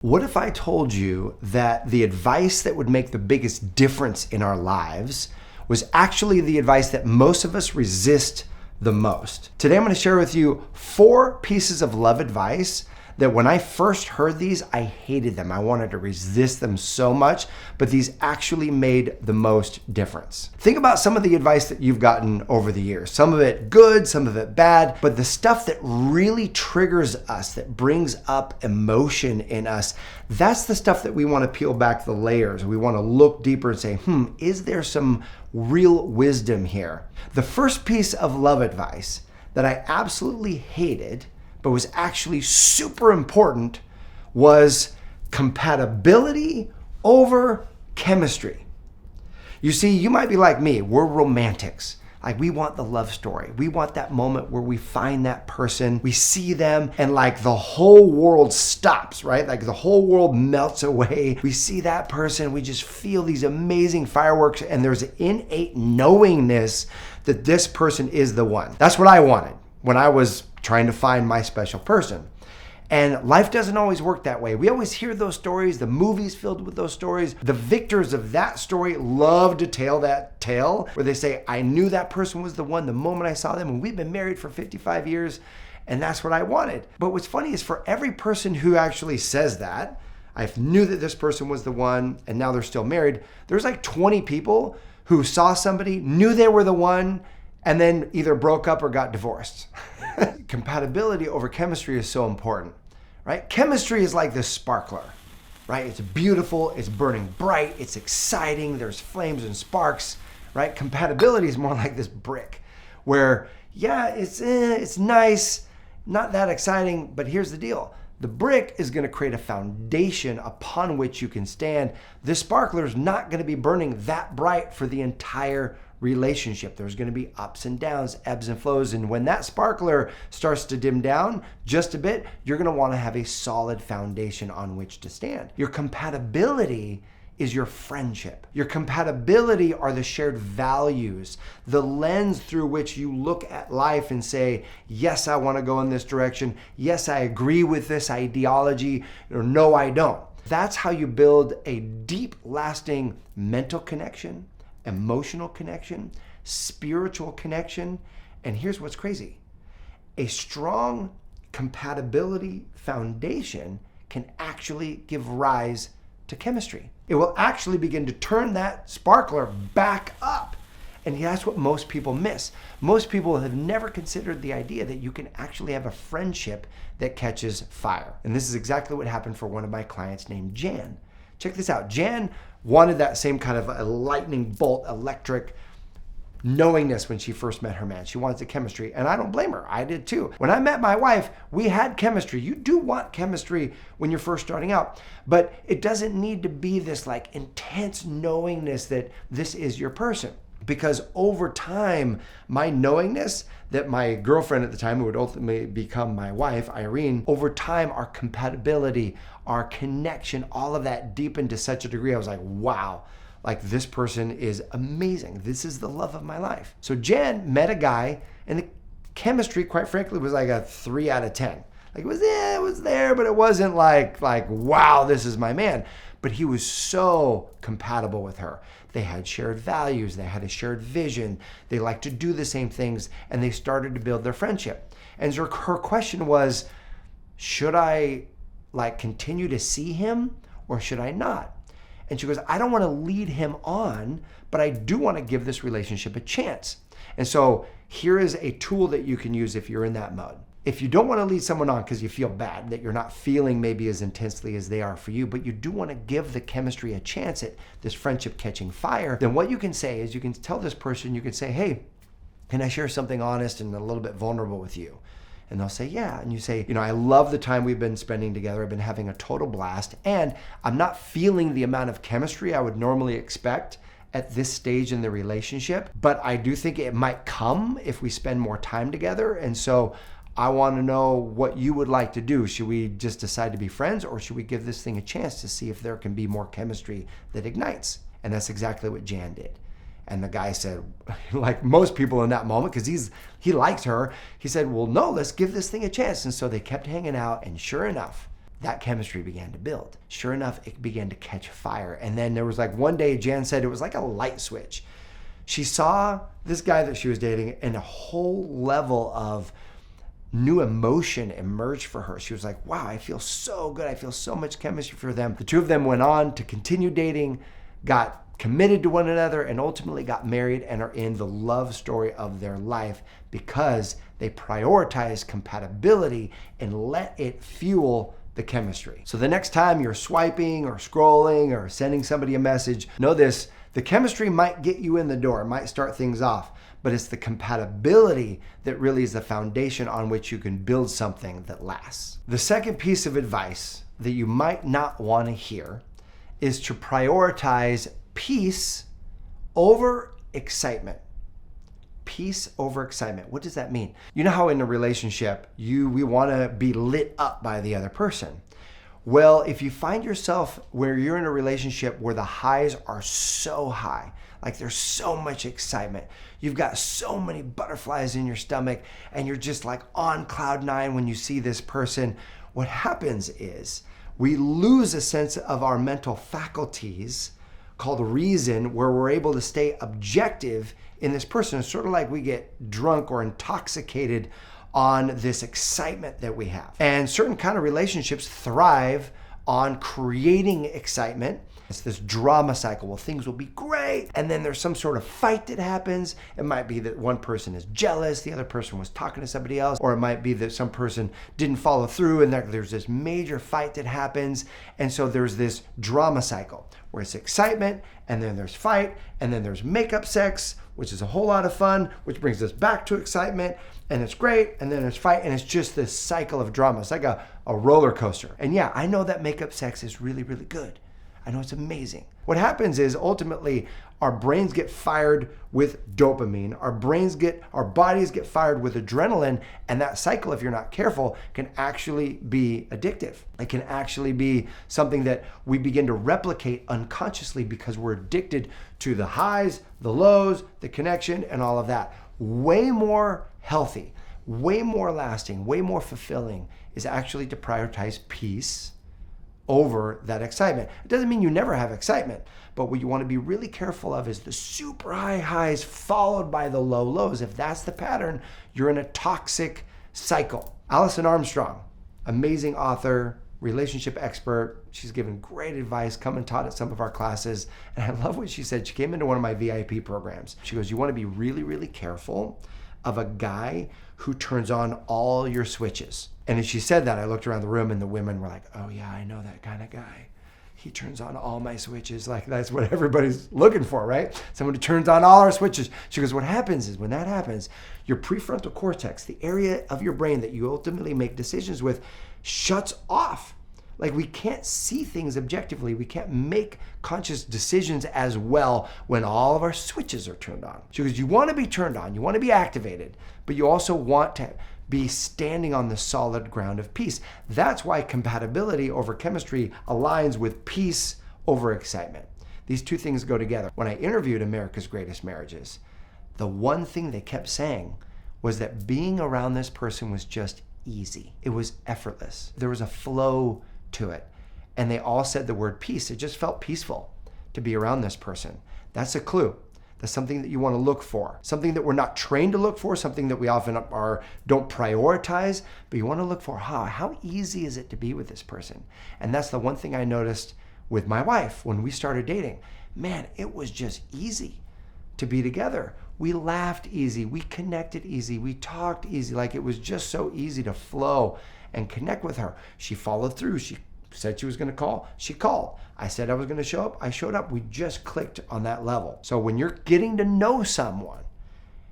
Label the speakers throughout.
Speaker 1: What if I told you that the advice that would make the biggest difference in our lives was actually the advice that most of us resist the most? Today I'm going to share with you 4 pieces of love advice that when I first heard these, I hated them. I wanted to resist them so much, but these actually made the most difference. Think about some of the advice that you've gotten over the years. Some of it good, some of it bad, but the stuff that really triggers us, that brings up emotion in us, that's the stuff that we want to peel back the layers. We want to look deeper and say, is there some real wisdom here? The first piece of love advice that I absolutely hated but was actually super important was compatibility over chemistry. You see, you might be like me, we're romantics. Like we want the love story. We want that moment where we find that person, we see them, and like the whole world stops, right? Like the whole world melts away. We see that person, we just feel these amazing fireworks, and there's an innate knowingness that this person is the one. That's what I wanted when I was trying to find my special person. And life doesn't always work that way. We always hear those stories, the movies filled with those stories. The victors of that story love to tell that tale where they say, I knew that person was the one the moment I saw them, and we've been married for 55 years, and that's what I wanted. But what's funny is for every person who actually says that, I knew that this person was the one, and now they're still married, there's like 20 people who saw somebody, knew they were the one, and then either broke up or got divorced. Compatibility over chemistry is so important, right? Chemistry is like this sparkler, right? It's beautiful, it's burning bright, it's exciting, there's flames and sparks, right? Compatibility is more like this brick where, yeah, it's nice, not that exciting, but here's the deal. The brick is going to create a foundation upon which you can stand. The sparkler is not going to be burning that bright for the entire relationship. There's going to be ups and downs, ebbs and flows. And when that sparkler starts to dim down just a bit, you're going to want to have a solid foundation on which to stand. Your compatibility is your friendship. Your compatibility are the shared values, the lens through which you look at life and say, yes, I want to go in this direction. Yes, I agree with this ideology, or no, I don't. That's how you build a deep, lasting mental connection, emotional connection, spiritual connection. And here's what's crazy. A strong compatibility foundation can actually give rise to chemistry. It will actually begin to turn that sparkler back up. And that's what most people miss. Most people have never considered the idea that you can actually have a friendship that catches fire. And this is exactly what happened for one of my clients named Jan. Check this out. Jan wanted that same kind of a lightning bolt, electric knowingness when she first met her man. She wanted the chemistry, and I don't blame her. I did too. When I met my wife, we had chemistry. You do want chemistry when you're first starting out, but it doesn't need to be this like intense knowingness that this is your person. Because over time, my knowingness that my girlfriend at the time, who would ultimately become my wife, Irene, over time, our compatibility, our connection, all of that deepened to such a degree. I was like, wow, like this person is amazing. This is the love of my life. So Jan met a guy, and the chemistry, quite frankly, was like a 3 out of 10. Like it was there, but it wasn't like, wow, this is my man. But he was so compatible with her. They had shared values. They had a shared vision. They liked to do the same things, and they started to build their friendship. And so her question was, should I continue to see him or should I not? And she goes, I don't want to lead him on, but I do want to give this relationship a chance. And so here is a tool that you can use if you're in that mode. If you don't want to lead someone on because you feel bad, that you're not feeling maybe as intensely as they are for you, but you do want to give the chemistry a chance at this friendship catching fire, then what you can say is you can tell this person, you can say, hey, can I share something honest and a little bit vulnerable with you? And they'll say, yeah. And you say, I love the time we've been spending together. I've been having a total blast, and I'm not feeling the amount of chemistry I would normally expect at this stage in the relationship, but I do think it might come if we spend more time together. And so I want to know what you would like to do. Should we just decide to be friends, or should we give this thing a chance to see if there can be more chemistry that ignites? And that's exactly what Jan did. And the guy said, like most people in that moment, because he liked her, he said, well, no, let's give this thing a chance. And so they kept hanging out, and sure enough, that chemistry began to build. Sure enough, it began to catch fire. And then there was like one day, Jan said it was like a light switch. She saw this guy that she was dating and a whole level of new emotion emerged for her. She was like, wow, I feel so good. I feel so much chemistry for them. The two of them went on to continue dating, got committed to one another, and ultimately got married and are in the love story of their life because they prioritized compatibility and let it fuel the chemistry. So the next time you're swiping or scrolling or sending somebody a message, know this, the chemistry might get you in the door, might start things off, but it's the compatibility that really is the foundation on which you can build something that lasts. The second piece of advice that you might not want to hear is to prioritize peace over excitement. Peace over excitement. What does that mean? You know how in a relationship, we want to be lit up by the other person. Well, if you find yourself where you're in a relationship where the highs are so high, like there's so much excitement, you've got so many butterflies in your stomach, and you're just like on cloud nine when you see this person, what happens is we lose a sense of our mental faculties called reason, where we're able to stay objective in this person. It's sort of like we get drunk or intoxicated on this excitement that we have. And certain kind of relationships thrive on creating excitement. It's this drama cycle. Well, things will be great. And then there's some sort of fight that happens. It might be that one person is jealous, the other person was talking to somebody else, or it might be that some person didn't follow through and there's this major fight that happens. And so there's this drama cycle where it's excitement, and then there's fight, and then there's makeup sex, which is a whole lot of fun, which brings us back to excitement, and it's great, and then there's fight, and it's just this cycle of drama. It's like a roller coaster. And yeah, I know that makeup sex is really, really good. I know it's amazing. What happens is ultimately our brains get fired with dopamine, our bodies get fired with adrenaline, and that cycle, if you're not careful, can actually be addictive. It can actually be something that we begin to replicate unconsciously because we're addicted to the highs, the lows, the connection, and all of that. Way more healthy, way more lasting, way more fulfilling is actually to prioritize peace over that excitement. It doesn't mean you never have excitement, but what you want to be really careful of is the super high highs followed by the low lows. If that's the pattern, you're in a toxic cycle. Alison Armstrong, amazing author, relationship expert. She's given great advice, come and taught at some of our classes. And I love what she said. She came into one of my VIP programs. She goes, you want to be really, really careful of a guy who turns on all your switches. And as she said that, I looked around the room and the women were like, oh yeah, I know that kind of guy. He turns on all my switches. Like that's what everybody's looking for, right? Someone who turns on all our switches. She goes, what happens is when that happens, your prefrontal cortex, the area of your brain that you ultimately make decisions with, shuts off. Like we can't see things objectively. We can't make conscious decisions as well when all of our switches are turned on. She goes, you want to be turned on, you want to be activated, but you also want to be standing on the solid ground of peace. That's why compatibility over chemistry aligns with peace over excitement. These two things go together. When I interviewed America's Greatest Marriages, the one thing they kept saying was that being around this person was just easy. It was effortless. There was a flow to it. And they all said the word peace. It just felt peaceful to be around this person. That's a clue. That's something that you want to look for. Something that we're not trained to look for, something that we often don't prioritize, but you want to look for how easy is it to be with this person? And that's the one thing I noticed with my wife when we started dating. Man, it was just easy to be together. We laughed easy, we connected easy, we talked easy. Like it was just so easy to flow and connect with her. She followed through. She said she was going to call. She called. I said I was going to show up. I showed up. We just clicked on that level. So when you're getting to know someone,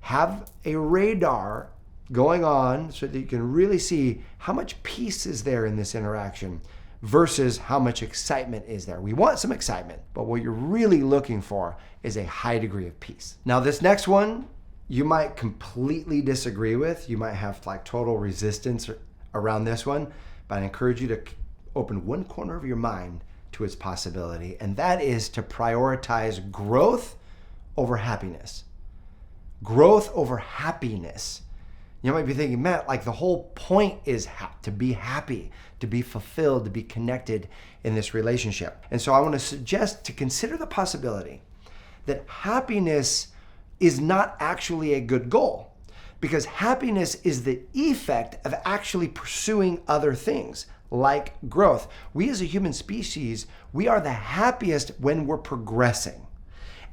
Speaker 1: have a radar going on so that you can really see how much peace is there in this interaction versus how much excitement is there. We want some excitement, but what you're really looking for is a high degree of peace. Now this next one, you might completely disagree with. You might have like total resistance around this one, but I encourage you to open one corner of your mind to its possibility, and that is to prioritize growth over happiness. Growth over happiness. You might be thinking, Matt, like the whole point is to be happy, to be fulfilled, to be connected in this relationship. And so I want to suggest to consider the possibility that happiness is not actually a good goal, because happiness is the effect of actually pursuing other things like growth. We as a human species, we are the happiest when we're progressing.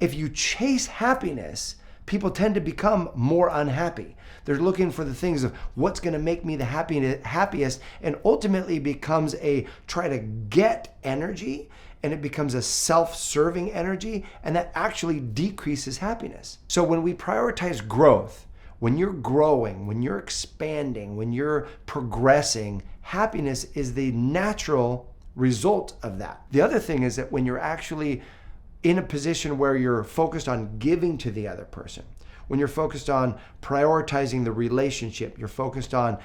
Speaker 1: If you chase happiness, people tend to become more unhappy. They're looking for the things of what's going to make me the happiest, and ultimately becomes a try to get energy, and it becomes a self-serving energy, and that actually decreases happiness. So when we prioritize growth, when you're growing, when you're expanding, when you're progressing, happiness is the natural result of that. The other thing is that when you're actually in a position where you're focused on giving to the other person, when you're focused on prioritizing the relationship, you're focused on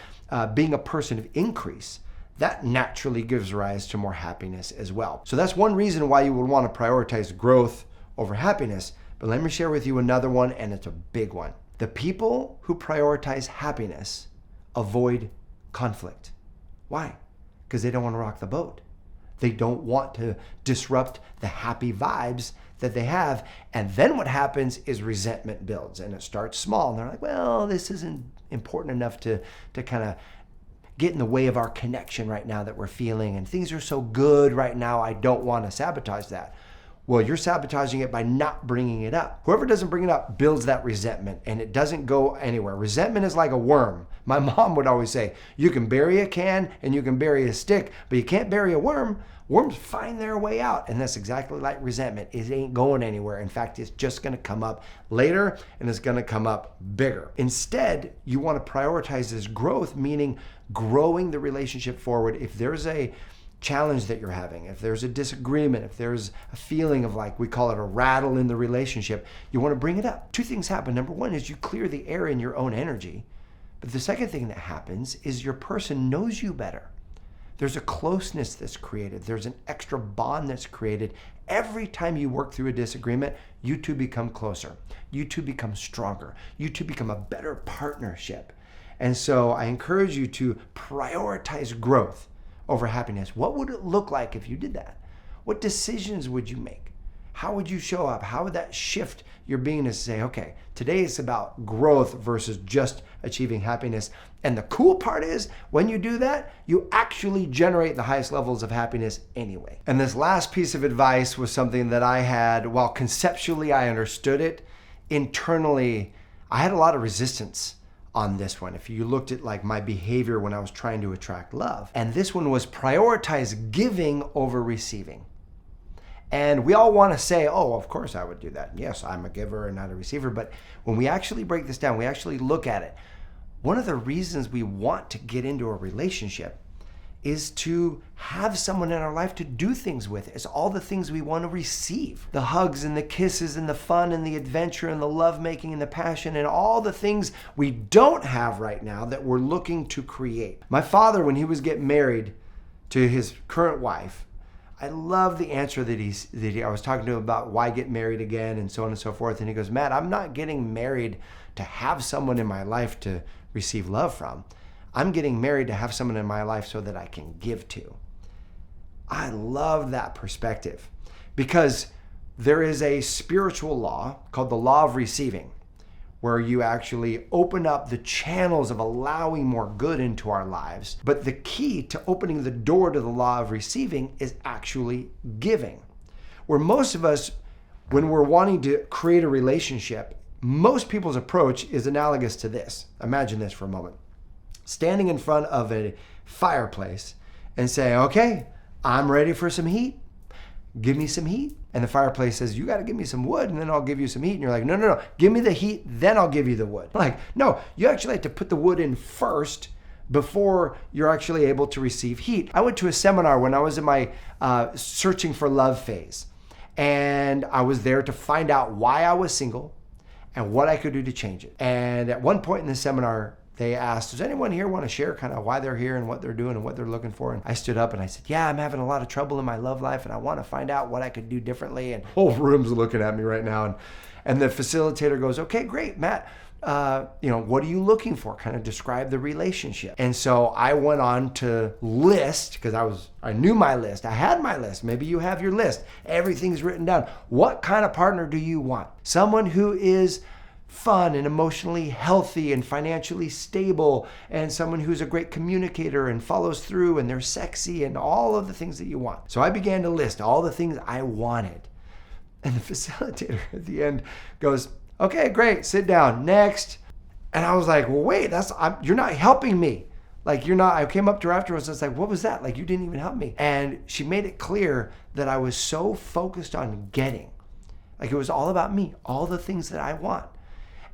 Speaker 1: being a person of increase, that naturally gives rise to more happiness as well. So that's one reason why you would want to prioritize growth over happiness. But let me share with you another one, and it's a big one. The people who prioritize happiness avoid conflict. Why? Because they don't want to rock the boat. They don't want to disrupt the happy vibes that they have. And then what happens is resentment builds, and it starts small. And they're like, well, this isn't important enough to kind of get in the way of our connection right now that we're feeling. And things are so good right now, I don't want to sabotage that. Well, you're sabotaging it by not bringing it up. Whoever doesn't bring it up builds that resentment, and it doesn't go anywhere. Resentment is like a worm. My mom would always say, you can bury a can and you can bury a stick, but you can't bury a worm. Worms find their way out. And that's exactly like resentment. It ain't going anywhere. In fact, it's just going to come up later, and it's going to come up bigger. Instead, you want to prioritize this growth, meaning growing the relationship forward. If there's a challenge that you're having, if there's a disagreement, if there's a feeling of, like we call it, a rattle in the relationship, you want to bring it up. Two things happen. Number one is you clear the air in your own energy. But the second thing that happens is your person knows you better. There's a closeness that's created. There's an extra bond that's created. Every time you work through a disagreement, you two become closer. You two become stronger. You two become a better partnership. And so I encourage you to prioritize growth over happiness. What would it look like if you did that? What decisions would you make? How would you show up? How would that shift your being to say, okay, today is about growth versus just achieving happiness? And the cool part is, when you do that, you actually generate the highest levels of happiness anyway. And this last piece of advice was something that I had, while conceptually I understood it, internally I had a lot of resistance on this one. If you looked at like my behavior when I was trying to attract love. And this one was prioritize giving over receiving. And we all want to say, oh, of course I would do that. Yes, I'm a giver and not a receiver. But when we actually break this down, we actually look at it. One of the reasons we want to get into a relationship is to have someone in our life to do things with. It's all the things we want to receive. The hugs and the kisses and the fun and the adventure and the lovemaking and the passion and all the things we don't have right now that we're looking to create. My father, when he was getting married to his current wife, I love the answer that I was talking to him about why get married again and so on and so forth. And he goes, Matt, I'm not getting married to have someone in my life to receive love from. I'm getting married to have someone in my life so that I can give to. I love that perspective, because there is a spiritual law called the law of receiving, where you actually open up the channels of allowing more good into our lives. But the key to opening the door to the law of receiving is actually giving. Where most of us, when we're wanting to create a relationship, most people's approach is analogous to this. Imagine this for a moment. Standing in front of a fireplace and saying, okay, I'm ready for some heat. Give me some heat. And the fireplace says, you got to give me some wood and then I'll give you some heat. And you're like, no. Give me the heat, then I'll give you the wood. Like, no, you actually have to put the wood in first before you're actually able to receive heat. I went to a seminar when I was in my searching for love phase. And I was there to find out why I was single and what I could do to change it. And at one point in the seminar, they asked, does anyone here want to share kind of why they're here and what they're doing and what they're looking for? And I stood up and I said, yeah, I'm having a lot of trouble in my love life and I want to find out what I could do differently. And the whole room's looking at me right now. And the facilitator goes, okay, great, Matt. what are you looking for? Kind of describe the relationship. And so I went on to list, because I knew my list. I had my list. Maybe you have your list. Everything's written down. What kind of partner do you want? Someone who is fun and emotionally healthy and financially stable, and someone who's a great communicator and follows through, and they're sexy, and all of the things that you want. So I began to list all the things I wanted. And the facilitator at the end goes, okay, great, sit down, next. And I was like, well, wait, you're not helping me. Like, you're not. I came up to her afterwards, I was like, what was that? Like, you didn't even help me. And she made it clear that I was so focused on getting. Like, it was all about me, all the things that I want.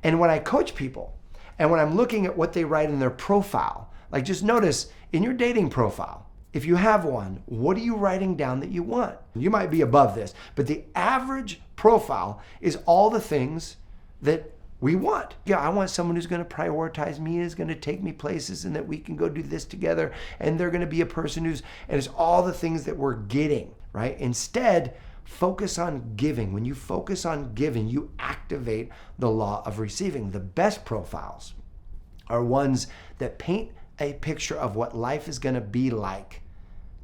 Speaker 1: And when I coach people, and when I'm looking at what they write in their profile, like, just notice in your dating profile, if you have one, what are you writing down that you want? You might be above this, but the average profile is all the things that we want. Yeah, I want someone who's going to prioritize me, is going to take me places, and that we can go do this together. And they're going to be a person and it's all the things that we're getting, right? Instead, focus on giving. When you focus on giving, you activate the law of receiving. The best profiles are ones that paint a picture of what life is going to be like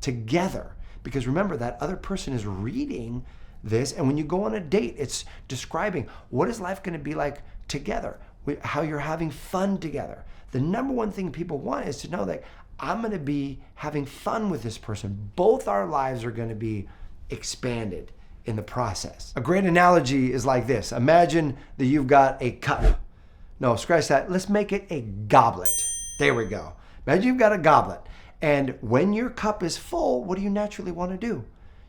Speaker 1: together. Because remember, that other person is reading this, and when you go on a date, it's describing what is life going to be like together, how you're having fun together. The number one thing people want is to know that I'm going to be having fun with this person. Both our lives are going to be expanded in the process. A great analogy is like this. Imagine that you've got a cup. No, scratch that. Let's make it a goblet. There we go. Imagine you've got a goblet. And when your cup is full, what do you naturally want to do?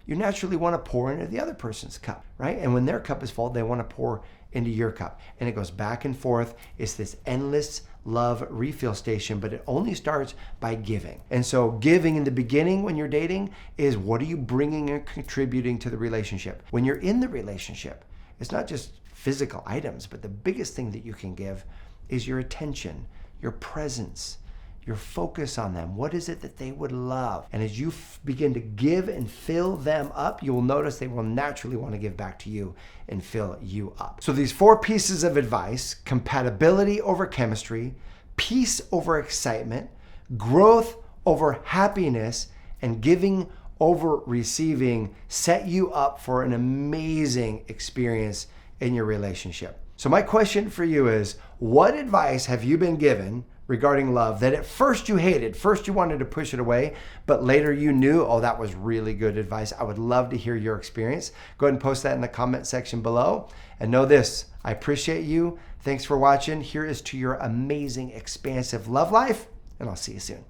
Speaker 1: You naturally want to pour into the other person's cup, right? And when their cup is full, they want to pour into your cup. And it goes back and forth. It's this endless love refill station, but it only starts by giving. And so giving in the beginning when you're dating is, what are you bringing and contributing to the relationship? When you're in the relationship, it's not just physical items, but the biggest thing that you can give is your attention, your presence, your focus on them. What is it that they would love? And as you begin to give and fill them up, you will notice they will naturally want to give back to you and fill you up. So these 4 pieces of advice: compatibility over chemistry, peace over excitement, growth over happiness, and giving over receiving, set you up for an amazing experience in your relationship. So my question for you is, what advice have you been given regarding love that at first you hated, first you wanted to push it away, but later you knew, oh, that was really good advice? I would love to hear your experience. Go ahead and post that in the comment section below. And know this, I appreciate you. Thanks for watching. Here is to your amazing, expansive love life, and I'll see you soon.